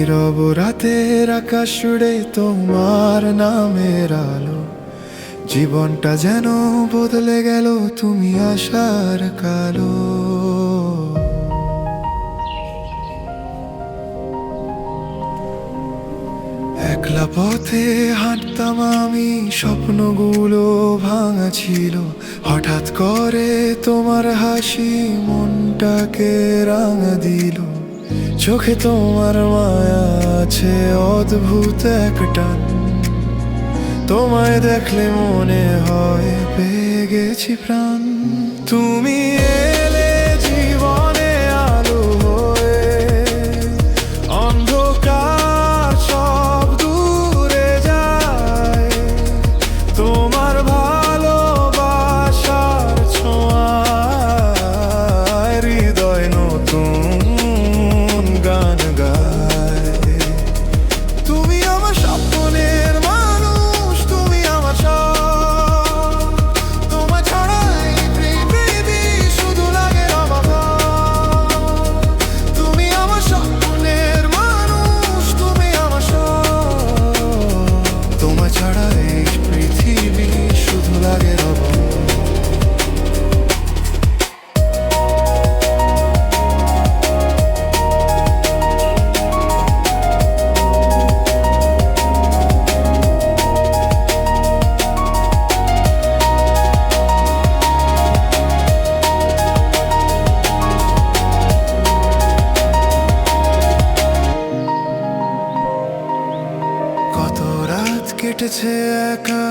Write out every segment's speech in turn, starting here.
নীরব রাতের আকাশ জুড়ে তোমার নামের আলো, জীবনটা যেন বদলে গেল তুমি আসার কালো। একলা পথে হাঁটতাম আমি, স্বপ্নগুলো ভাঙা ছিল। হঠাৎ করে তোমার হাসি মনটাকে রাঙা দিল। চোখে তোমার মায়া আছে অদ্ভুত এক টান, তোমায় দেখলে মনে হয় পেয়ে গেছি প্রাণ। তুমি এলে জীবনে আলো হয়ে, অন্ধকার সব দূরে যায়। তোমার ভালোবাসার ছোঁয়ায় হৃদয় নতুন গান গায়। তুমি আমার স্বপ্নের মানুষ, তুমি আমার সব। তোমায় ছাড়া এই পৃথিবী শুধু লাগে অবাক। তুমি আমার স্বপ্নের মানুষ, তুমি আমার সব। তোমায় ছাড়া এই পৃথিবী শুধু লাগে অবাক। কত রাত কেটেছে একা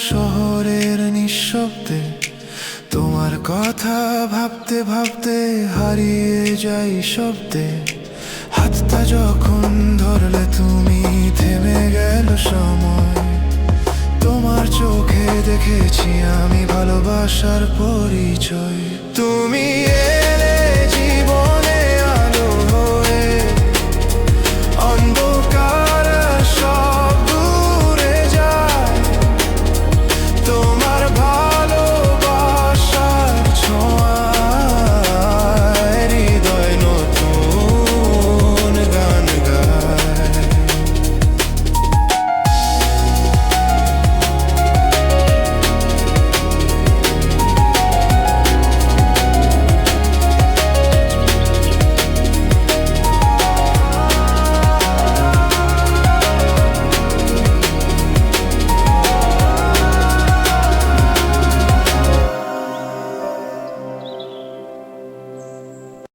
শহরের নিঃশব্দে, তোমার কথা ভাবতে ভাবতে হারিয়ে যাই শব্দে। হাতটা যখন ধরলে তুমি থেমে গেল সময়। তোমার চোখে দেখেছি আমি ভালোবাসার পরিচয়। তুমি